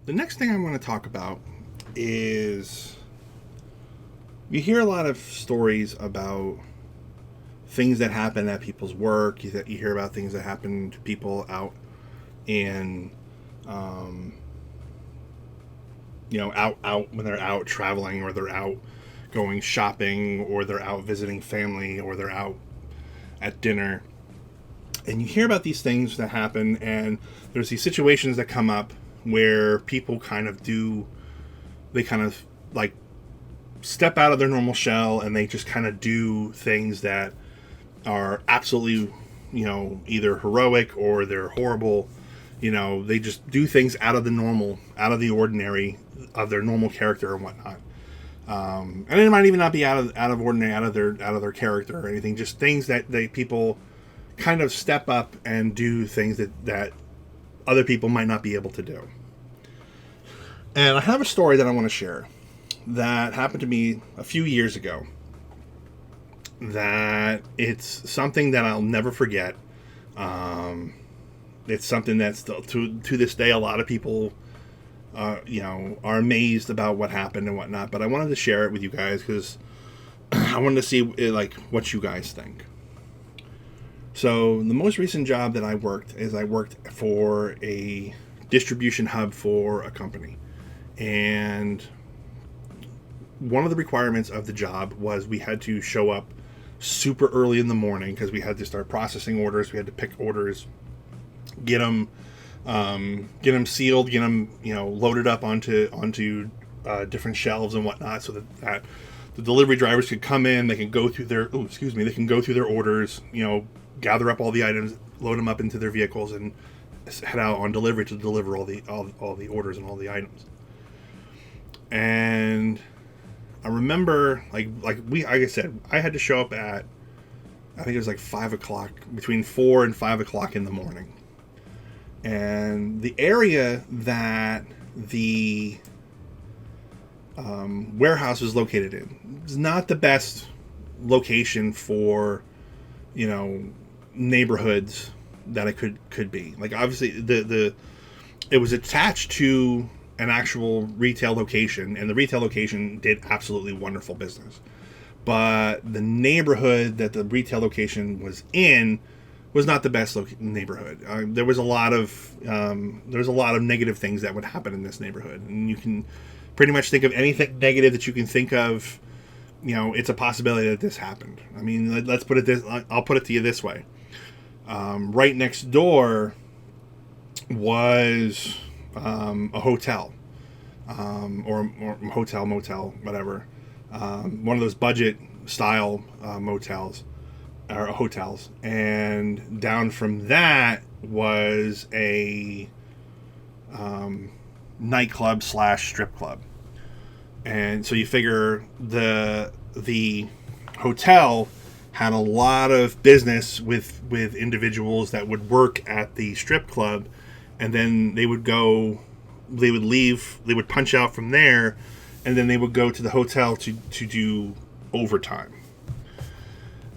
The next thing I want to talk about is you hear a lot of stories about things that happen at people's work. You hear about things that happen to people out in, um, out when they're out traveling, or they're out going shopping, or they're out visiting family, or they're out at dinner. And you hear about these things that happen, and there's these situations that come up where people they kind of like step out of their normal shell, and they just kind of do things that are absolutely, either heroic or they're horrible. They just do things out of the normal, out of the ordinary of their normal character and whatnot. And it might even not be out of ordinary, out of their character or anything. Just things that people kind of step up and do things that other people might not be able to do. And I have a story that I want to share that happened to me a few years ago. That it's something that I'll never forget. It's something that still to this day a lot of people are amazed about what happened and whatnot. But I wanted to share it with you guys because I wanted to see what you guys think. So the most recent job that I worked for a distribution hub for a company. And one of the requirements of the job was we had to show up super early in the morning because we had to start processing orders. We had to pick orders, get them sealed, get them loaded up onto different shelves and whatnot, so that the delivery drivers could come in. They can go through they can go through their orders, gather up all the items, load them up into their vehicles, and head out on delivery to deliver all the orders and all the items. And I remember, like I said, I had to show up at, I think it was like 5 o'clock, between 4 and 5 o'clock in the morning. And the area that the warehouse was located in is not the best location for, neighborhoods that it could be. Like, obviously, it was attached to an actual retail location, and the retail location did absolutely wonderful business. But the neighborhood that the retail location was in was not the best neighborhood. There was a lot of negative things that would happen in this neighborhood, and you can pretty much think of anything negative that you can think of. It's a possibility that this happened. I mean, let's put it this. I'll put it to you this way. Right next door was a hotel, or hotel, motel, whatever. One of those budget style motels or hotels, and down from that was a nightclub / strip club. And so you figure the hotel had a lot of business with individuals that would work at the strip club, and then they would leave, they would punch out from there, and then they would go to the hotel to do overtime.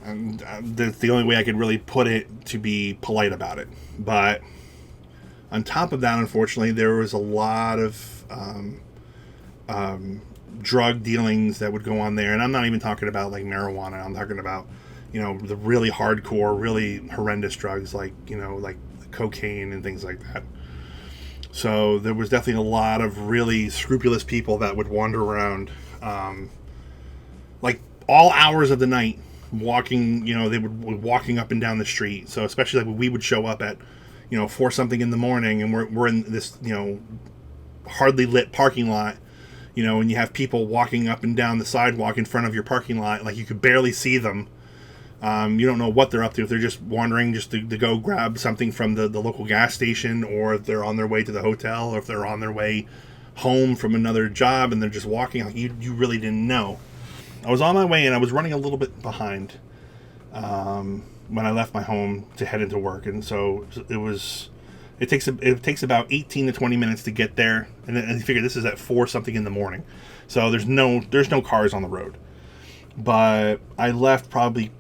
And that's the only way I could really put it to be polite about it. But on top of that, unfortunately, there was a lot of drug dealings that would go on there. And I'm not even talking about like marijuana. I'm talking about, the really hardcore, really horrendous drugs like cocaine and things like that. So there was definitely a lot of really scrupulous people that would wander around, like all hours of the night, walking. They would be walking up and down the street. So especially like we would show up at, 4 something in the morning, and we're in this, hardly lit parking lot, and you have people walking up and down the sidewalk in front of your parking lot, like you could barely see them. You don't know what they're up to, if they're just wandering just to go grab something from the local gas station, or if they're on their way to the hotel, or if they're on their way home from another job and they're just walking. Like you really didn't know. I was on my way, and I was running a little bit behind when I left my home to head into work, and so it takes about 18 to 20 minutes to get there, and then you figure this is at 4 something in the morning, so there's no cars on the road. But I left probably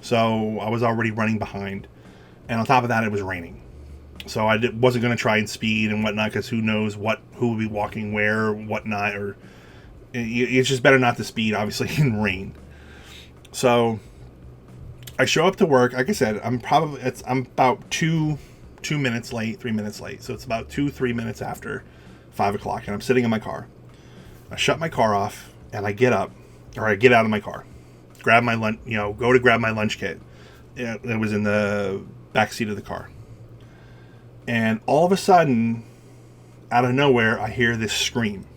so I was already running behind, and on top of that, it was raining. So I wasn't going to try and speed and whatnot, because who knows who would be walking where or whatnot, or it's just better not to speed, obviously, in rain. So I show up to work. Like I said, I'm about 3 minutes late. So it's about 3 minutes after 5 o'clock, and I'm sitting in my car. I shut my car off, and I get up, or I get out of my car, grab my lunch, go to grab my lunch kit. It was in the back seat of the car. And all of a sudden, out of nowhere, I hear this scream.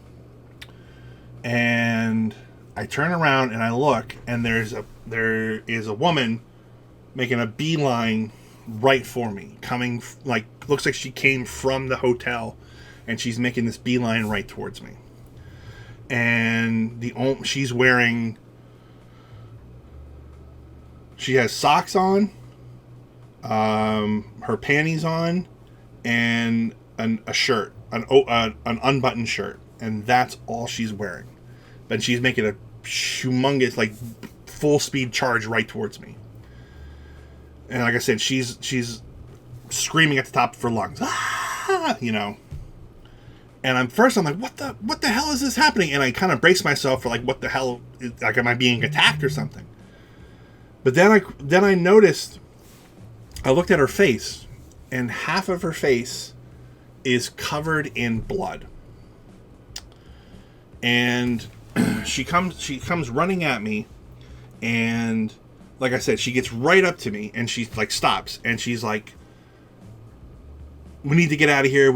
And I turn around and I look, and there is a woman making a beeline right for me, coming, like, looks like she came from the hotel, and she's making this beeline right towards me. And she has socks on, her panties on, and a shirt, an unbuttoned shirt, and that's all she's wearing. But she's making a humongous, like, full speed charge right towards me. And like I said, she's screaming at the top of her lungs, ah! And I'm like, what the hell is this happening? And I kind of brace myself for, like, what the hell, like, am I being attacked or something? But then I noticed, I looked at her face, and half of her face is covered in blood. And she comes running at me, and like I said, she gets right up to me, and she, like, stops, and she's like, we need to get out of here.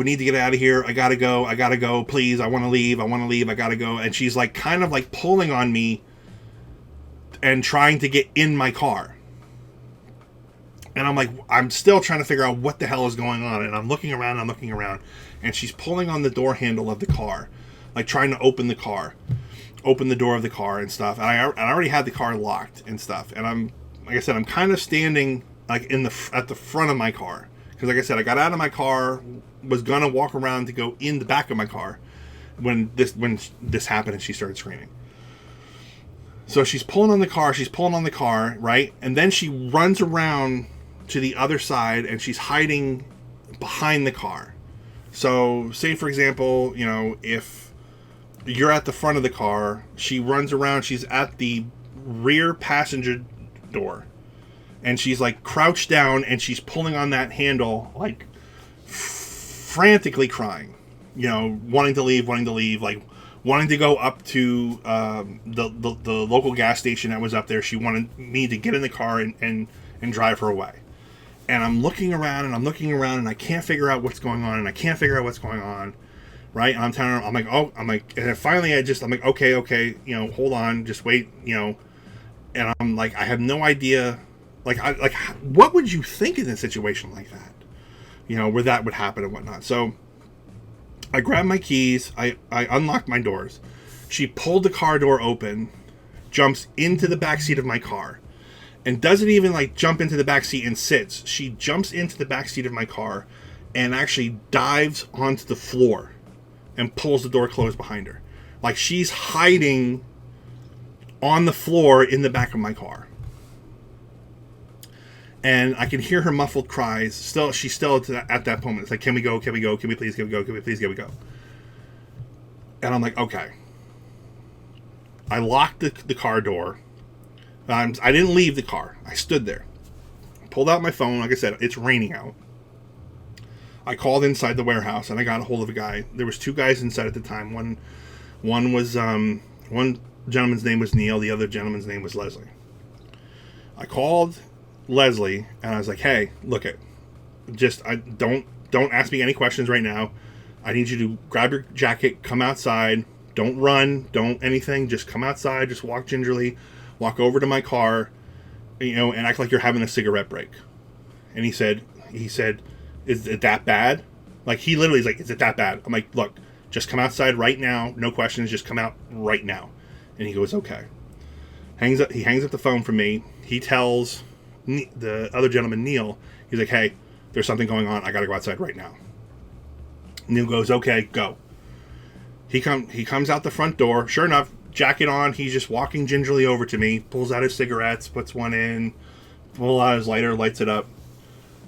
I gotta go. Please. I want to leave. I gotta go. And she's, like, kind of, like, pulling on me and trying to get in my car. And I'm like, I'm still trying to figure out what the hell is going on. And I'm looking around, and she's pulling on the door handle of the car, like, trying to open the door of the car and stuff. And I already had the car locked and stuff. And I'm, like I said, I'm kind of standing, like, at the front of my car. Because, like I said, I got out of my car, was going to walk around to go in the back of my car when this happened, and she started screaming. So she's pulling on the car, right? And then she runs around to the other side, and she's hiding behind the car. So, say, for example, if you're at the front of the car, she runs around, she's at the rear passenger door. And she's, like, crouched down, and she's pulling on that handle, like, frantically crying. Wanting to leave, like, wanting to go up to the local gas station that was up there. She wanted me to get in the car and drive her away. And I'm looking around, and I can't figure out what's going on, right? And I'm telling her, and then finally I'm like, okay, hold on, just wait, and I'm like, I have no idea. Like, what would you think in a situation like that? Where that would happen and whatnot. So I grabbed my keys. I unlocked my doors. She pulled the car door open, jumps into the back seat of my car, and doesn't even, like, jump into the back seat and sits. She jumps into the back seat of my car and actually dives onto the floor and pulls the door closed behind her. Like, she's hiding on the floor in the back of my car. And I can hear her muffled cries. She's still at that moment. It's like, can we go? Can we please go? And I'm like, okay. I locked the car door. I didn't leave the car. I stood there. Pulled out my phone. Like I said, it's raining out. I called inside the warehouse, and I got a hold of a guy. There was two guys inside at the time. One gentleman's name was Neil. The other gentleman's name was Leslie. I called Leslie, and I was like, hey, look it, don't ask me any questions right now. I need you to grab your jacket, come outside, don't run, don't anything, just come outside, just walk gingerly, walk over to my car, and act like you're having a cigarette break. And he said, is it that bad? Like, he literally is like, is it that bad? I'm like, look, just come outside right now, no questions, just come out right now. And he goes, okay. He hangs up the phone from me. He tells the other gentleman, Neil, he's like, hey, there's something going on. I got to go outside right now. Neil goes, okay, go. He comes out the front door. Sure enough, jacket on. He's just walking gingerly over to me, pulls out his cigarettes, puts one in, pulls out his lighter, lights it up,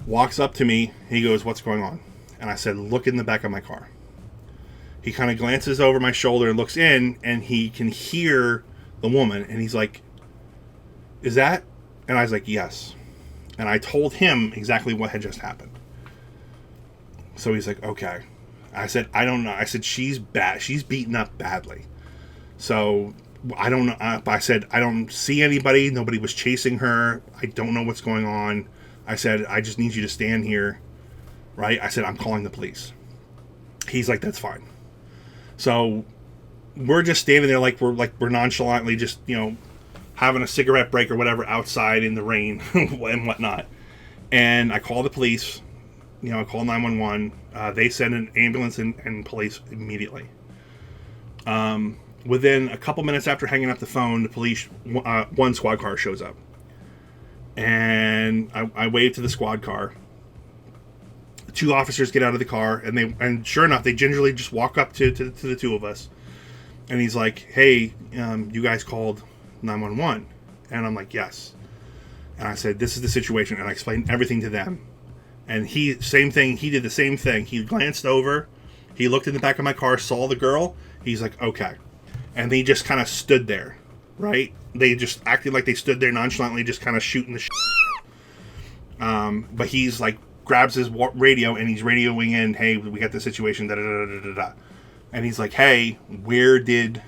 walks up to me. He goes, "What's going on?" And I said, "Look in the back of my car." He kind of glances over my shoulder and looks in, and he can hear the woman. And he's like, "Is that?" And I was like, "Yes." And I told him exactly what had just happened. So he's like, "Okay." I said, "I don't know." I said, "She's bad. She's beaten up badly." So I don't know. I said, "I don't see anybody. Nobody was chasing her. I don't know what's going on." I said, "I just need you to stand here." Right? I said, "I'm calling the police." He's like, "That's fine." So we're just standing there like we're nonchalantly just, having a cigarette break or whatever outside in the rain and whatnot. And I call the police. I call 911. They send an ambulance and police immediately. Within a couple minutes after hanging up the phone, the police, one squad car shows up. And I wave to the squad car. Two officers get out of the car, and sure enough, they gingerly just walk up to the two of us. And he's like, "Hey, you guys called 911?" And I'm like, "Yes." And I said, "This is the situation." And I explained everything to them. And same thing, he did the same thing. He glanced over, he looked in the back of my car, saw the girl. He's like, "Okay." And they just kind of stood there, right? They just acted like they stood there nonchalantly, just kind of shooting the shit. But he's like, grabs his radio and he's radioing in, "Hey, we got the situation, da da da da da da." And he's like, "Hey, where did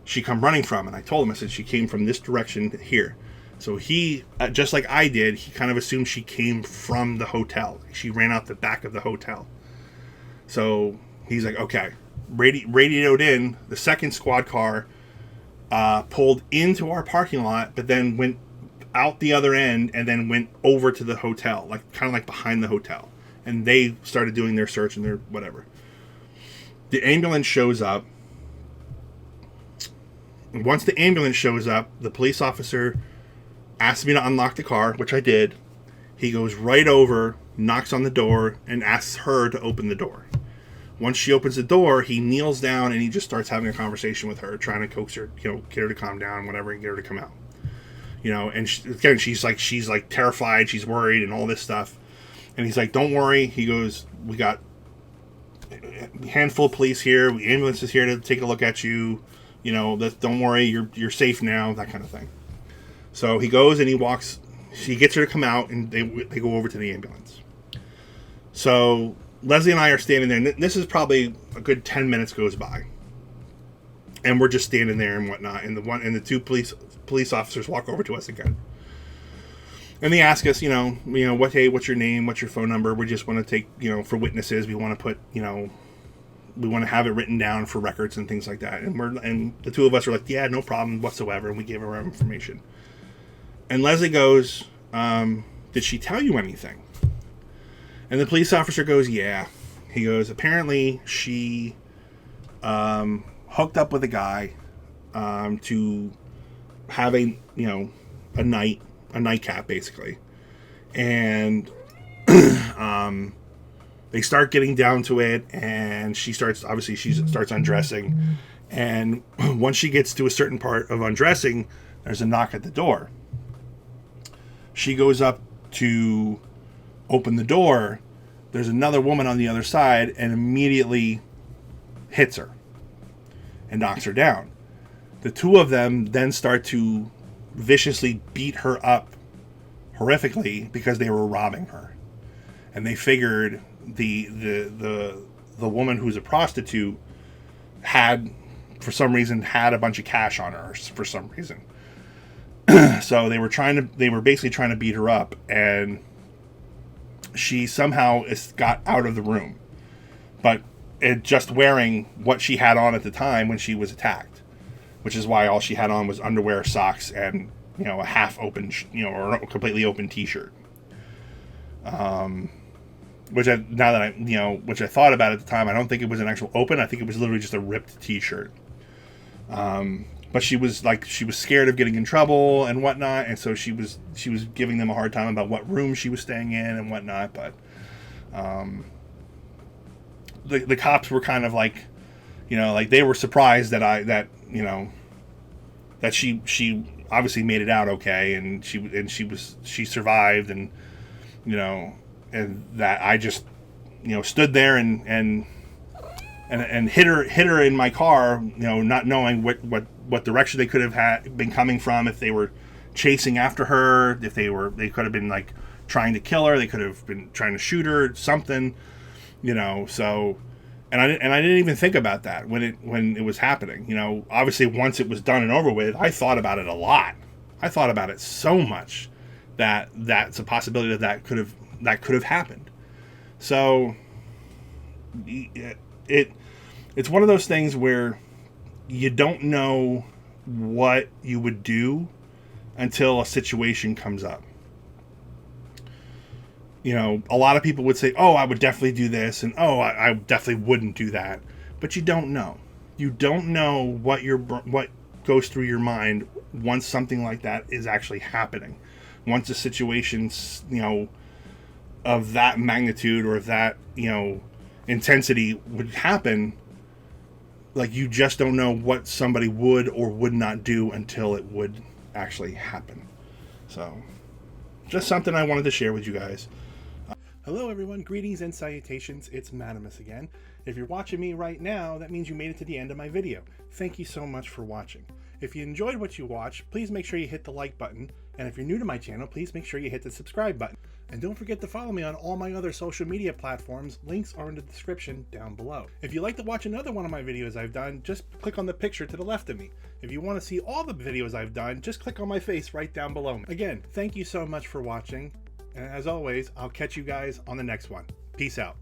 she come running from?" And I told him, I said, "She came from this direction here." So he, just like I did, he kind of assumed she came from the hotel. She ran out the back of the hotel. So he's like, "Okay." Radioed in. The second squad car pulled into our parking lot, but then went out the other end and then went over to the hotel, kind of like behind the hotel. And they started doing their search and their whatever. The ambulance shows up. Once the ambulance shows up, the police officer asks me to unlock the car, which I did. He goes right over, knocks on the door, and asks her to open the door. Once she opens the door, he kneels down and he just starts having a conversation with her, trying to coax her, get her to calm down, whatever, and get her to come out. And she's like terrified, she's worried, and all this stuff. And he's like, "Don't worry." He goes, "We got a handful of police here. The ambulance is here to take a look at you. Don't worry, you're safe now," that kind of thing. So he goes and he walks. She gets her to come out, and they go over to the ambulance. So Leslie and I are standing there, and this is probably a good 10 minutes goes by, and we're just standing there and whatnot. And the two police officers walk over to us again, and they ask us, hey, what's your name, what's your phone number? We just want to take, for witnesses, we want to put, we want to have it written down for records and things like that. And the two of us are like, "Yeah, no problem whatsoever." And we gave her our information. And Leslie goes, "Did she tell you anything?" And the police officer goes, "Yeah." He goes, "Apparently she hooked up with a guy to have a nightcap, basically. And they start getting down to it, and she starts undressing. And once she gets to a certain part of undressing, there's a knock at the door. She goes up to open the door. There's another woman on the other side and immediately hits her and knocks her down. The two of them then start to viciously beat her up horrifically because they were robbing her. And they figured the woman who's a prostitute for some reason had a bunch of cash on her for some reason. So they were basically trying to beat her up, and she somehow got out of the room, but just wearing what she had on at the time when she was attacked, which is why all she had on was underwear, socks, and a half open, or a completely open t-shirt. Which I thought about at the time, I don't think it was an actual open. I think it was literally just a ripped t-shirt. But she was scared of getting in trouble and whatnot, and so she was giving them a hard time about what room she was staying in and whatnot. But the cops were kind of like they were surprised that she obviously made it out okay, and she survived, and and that I just, stood there and hit her in my car, not knowing what direction they could have been coming from, if they were chasing after her, if they could have been like trying to kill her, they could have been trying to shoot her, something, so. And I didn't even think about that when it was happening. Obviously once it was done and over with, I thought about it a lot. I thought about it so much that that's a possibility that could have happened. So it's one of those things where you don't know what you would do until a situation comes up. A lot of people would say, oh, I would definitely do this, and oh, I definitely wouldn't do that. But you don't know. You don't know what goes through your mind once something like that is actually happening. Once a situation, of that magnitude or of that, intensity would happen, like, you just don't know what somebody would or would not do until it would actually happen. So, just something I wanted to share with you guys. Hello everyone, greetings and salutations, it's Madamus again. If you're watching me right now, that means you made it to the end of my video. Thank you so much for watching. If you enjoyed what you watched, please make sure you hit the like button, and if you're new to my channel, please make sure you hit the subscribe button. And don't forget to follow me on all my other social media platforms, links are in the description down below. If you'd like to watch another one of my videos I've done, just click on the picture to the left of me. If you want to see all the videos I've done, just click on my face right down below me. Again, thank you so much for watching. And as always, I'll catch you guys on the next one. Peace out.